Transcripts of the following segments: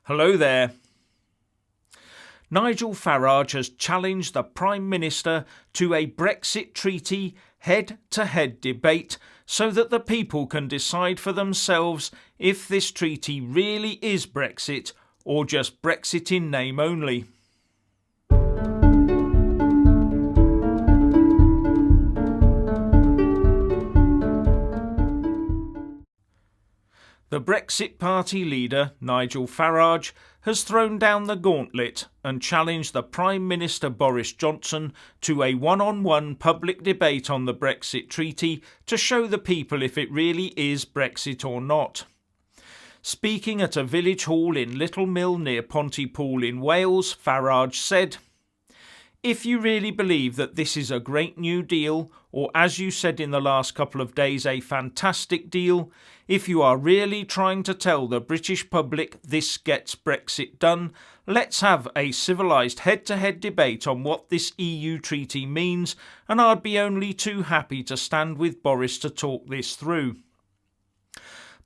Hello there. Nigel Farage has challenged the Prime Minister to a Brexit treaty head-to-head debate so that the people can decide for themselves if this treaty really is Brexit or just Brexit in name only. The Brexit Party leader, Nigel Farage, has thrown down the gauntlet and challenged the Prime Minister Boris Johnson to a one-on-one public debate on the Brexit treaty to show the people if it really is Brexit or not. Speaking at a village hall in Little Mill near Pontypool in Wales, Farage said, "If you really believe that this is a great new deal, or as you said in the last couple of days, a fantastic deal, if you are really trying to tell the British public this gets Brexit done, let's have a civilised head-to-head debate on what this EU treaty means, and I'd be only too happy to stand with Boris to talk this through."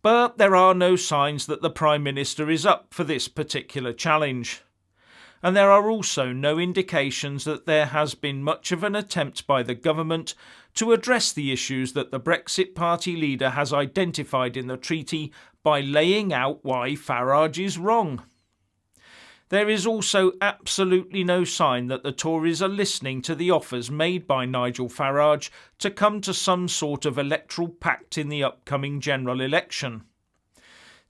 But there are no signs that the Prime Minister is up for this particular challenge. And there are also no indications that there has been much of an attempt by the government to address the issues that the Brexit Party leader has identified in the treaty by laying out why Farage is wrong. There is also absolutely no sign that the Tories are listening to the offers made by Nigel Farage to come to some sort of electoral pact in the upcoming general election.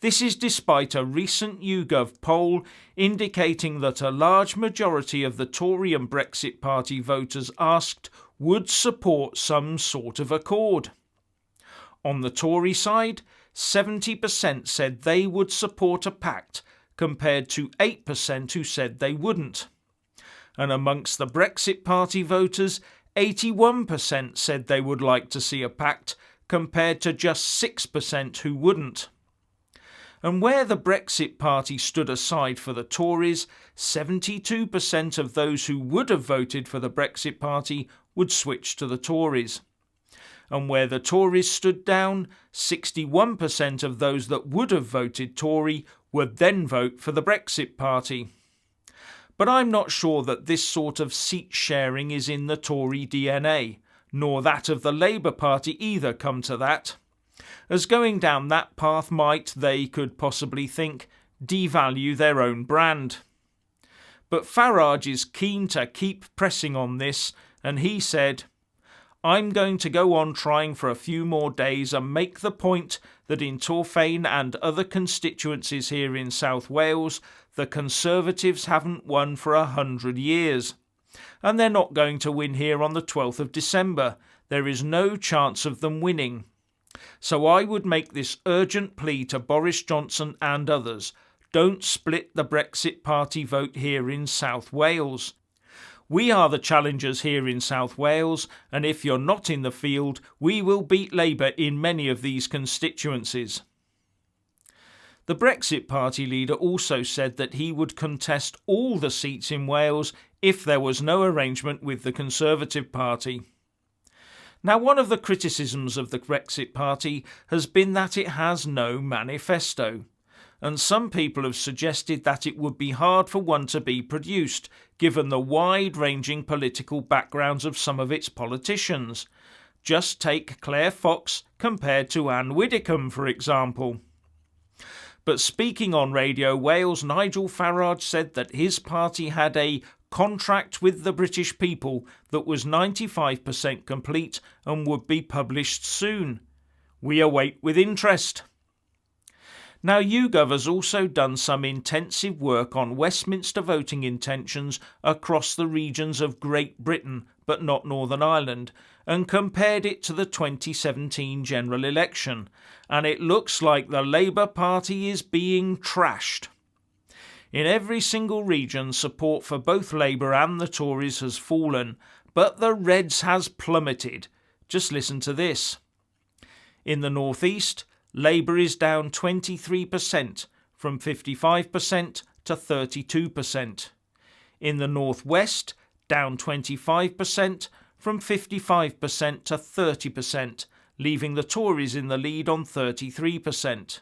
This is despite a recent YouGov poll indicating that a large majority of the Tory and Brexit Party voters asked would support some sort of accord. On the Tory side, 70% said they would support a pact, compared to 8% who said they wouldn't. And amongst the Brexit Party voters, 81% said they would like to see a pact, compared to just 6% who wouldn't. And where the Brexit Party stood aside for the Tories, 72% of those who would have voted for the Brexit Party would switch to the Tories. And where the Tories stood down, 61% of those that would have voted Tory would then vote for the Brexit Party. But I'm not sure that this sort of seat sharing is in the Tory DNA, nor that of the Labour Party either, come to that. As going down that path might, they could possibly think, devalue their own brand. But Farage is keen to keep pressing on this, and he said, "I'm going to go on trying for a few more days and make the point that in Torfaen and other constituencies here in South Wales, the Conservatives haven't won for 100 years. And they're not going to win here on the 12th of December. There is no chance of them winning. So I would make this urgent plea to Boris Johnson and others. Don't split the Brexit Party vote here in South Wales. We are the challengers here in South Wales, and if you're not in the field, we will beat Labour in many of these constituencies." The Brexit Party leader also said that he would contest all the seats in Wales if there was no arrangement with the Conservative Party. Now, one of the criticisms of the Brexit Party has been that it has no manifesto, and some people have suggested that it would be hard for one to be produced, given the wide-ranging political backgrounds of some of its politicians. Just take Claire Fox compared to Anne Widdecombe, for example. But speaking on Radio Wales, Nigel Farage said that his party had a contract with the British people that was 95% complete and would be published soon. We await with interest. Now, YouGov has also done some intensive work on Westminster voting intentions across the regions of Great Britain, but not Northern Ireland, and compared it to the 2017 general election, and it looks like the Labour Party is being trashed. In every single region, support for both Labour and the Tories has fallen, but the Reds has plummeted. Just listen to this. In the North East, Labour is down 23%, from 55% to 32%. In the North West, down 25%, from 55% to 30%, leaving the Tories in the lead on 33%.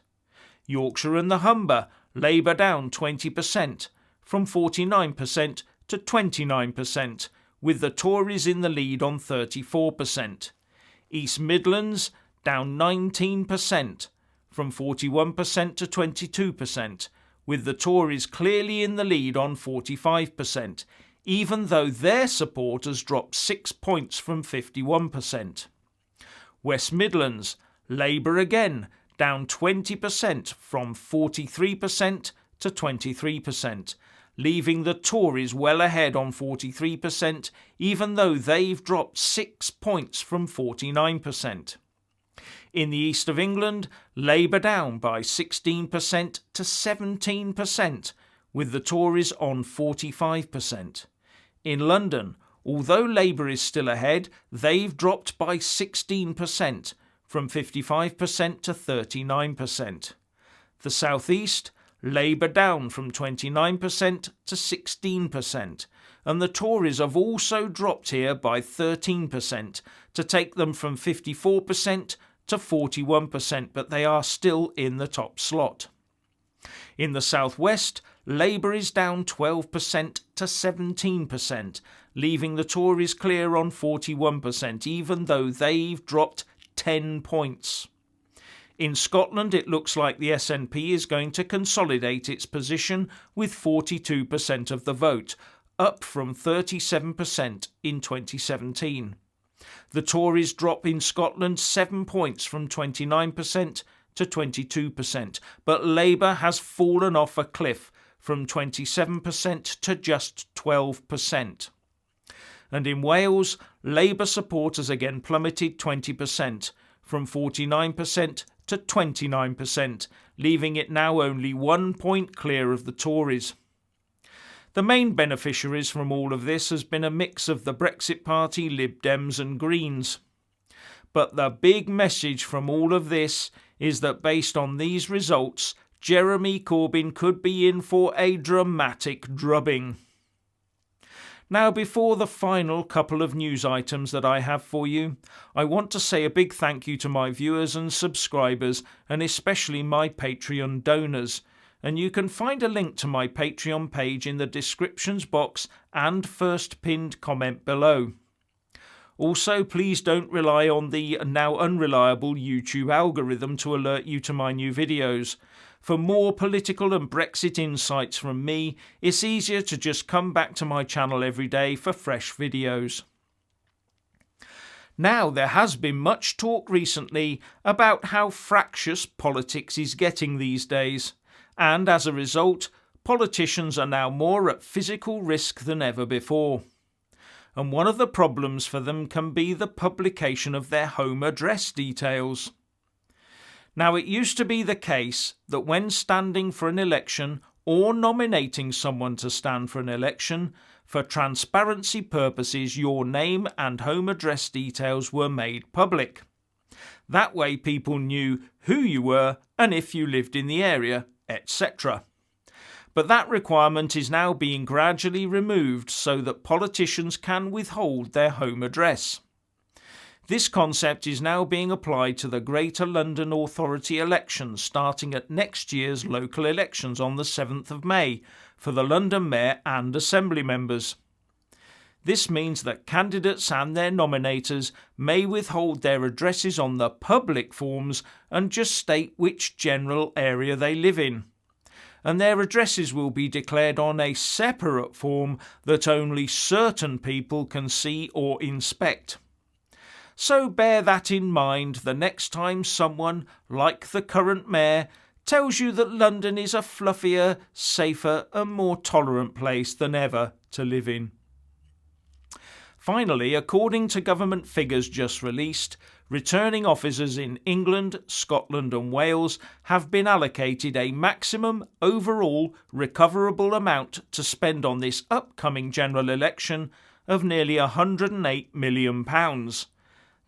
Yorkshire and the Humber, Labour down 20%, from 49% to 29%, with the Tories in the lead on 34%. East Midlands down 19%, from 41% to 22%, with the Tories clearly in the lead on 45%, even though their support has dropped 6 points from 51%. West Midlands, Labour again, down 20% from 43% to 23%, leaving the Tories well ahead on 43%, even though they've dropped 6 points from 49%. In the east of England, Labour down by 16% to 17%, with the Tories on 45%. In London, although Labour is still ahead, they've dropped by 16%, from 55% to 39%. The South East, Labour down from 29% to 16%, and the Tories have also dropped here by 13% to take them from 54% to 41%, but they are still in the top slot. In the South West, Labour is down 12% to 17%, leaving the Tories clear on 41%, even though they've dropped 10 points. In Scotland, it looks like the SNP is going to consolidate its position with 42% of the vote, up from 37% in 2017. The Tories drop in Scotland 7 points from 29% to 22%, but Labour has fallen off a cliff from 27% to just 12%. And in Wales, Labour support has again plummeted 20%, from 49% to 29%, leaving it now only 1 point clear of the Tories. The main beneficiaries from all of this has been a mix of the Brexit Party, Lib Dems and Greens. But the big message from all of this is that based on these results, Jeremy Corbyn could be in for a dramatic drubbing. Now, before the final couple of news items that I have for you, I want to say a big thank you to my viewers and subscribers, and especially my Patreon donors. And you can find a link to my Patreon page in the descriptions box and first pinned comment below. Also, please don't rely on the now unreliable YouTube algorithm to alert you to my new videos. For more political and Brexit insights from me, it's easier to just come back to my channel every day for fresh videos. Now, there has been much talk recently about how fractious politics is getting these days, and as a result, politicians are now more at physical risk than ever before. And one of the problems for them can be the publication of their home address details. Now, it used to be the case that when standing for an election or nominating someone to stand for an election, for transparency purposes, your name and home address details were made public. That way people knew who you were and if you lived in the area, etc. But that requirement is now being gradually removed so that politicians can withhold their home address. This concept is now being applied to the Greater London Authority elections starting at next year's local elections on the 7th of May for the London Mayor and Assembly members. This means that candidates and their nominators may withhold their addresses on the public forms and just state which general area they live in. And their addresses will be declared on a separate form that only certain people can see or inspect. So bear that in mind the next time someone, like the current mayor, tells you that London is a fluffier, safer and more tolerant place than ever to live in. Finally, according to government figures just released, returning officers in England, Scotland and Wales have been allocated a maximum overall recoverable amount to spend on this upcoming general election of nearly £108 million.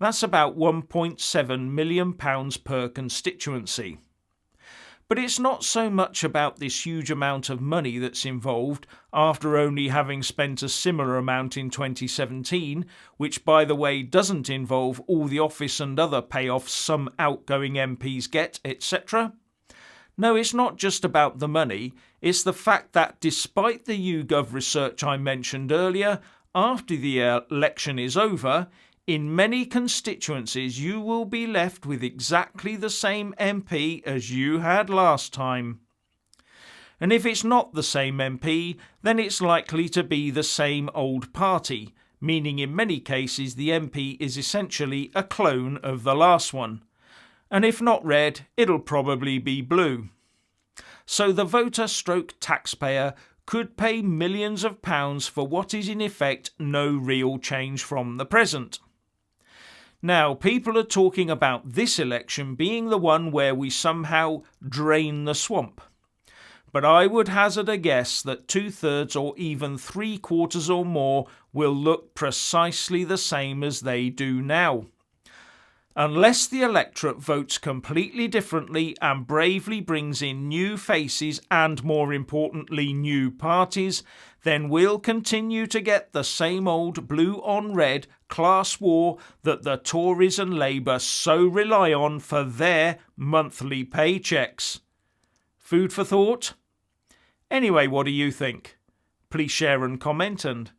That's about £1.7 million per constituency. But it's not so much about this huge amount of money that's involved after only having spent a similar amount in 2017, which by the way doesn't involve all the office and other payoffs some outgoing MPs get, etc. No, it's not just about the money, it's the fact that despite the YouGov research I mentioned earlier, after the election is over, in many constituencies you will be left with exactly the same MP as you had last time. And if it's not the same MP, then it's likely to be the same old party, meaning in many cases the MP is essentially a clone of the last one. And if not red, it'll probably be blue. So the voter/taxpayer could pay millions of pounds for what is in effect no real change from the present. Now, people are talking about this election being the one where we somehow drain the swamp. But I would hazard a guess that 2/3 or even 3/4 or more will look precisely the same as they do now. Unless the electorate votes completely differently and bravely brings in new faces and, more importantly, new parties, then we'll continue to get the same old blue-on-red class war that the Tories and Labour so rely on for their monthly paychecks. Food for thought? Anyway, what do you think? Please share and comment, and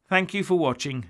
thank you for watching.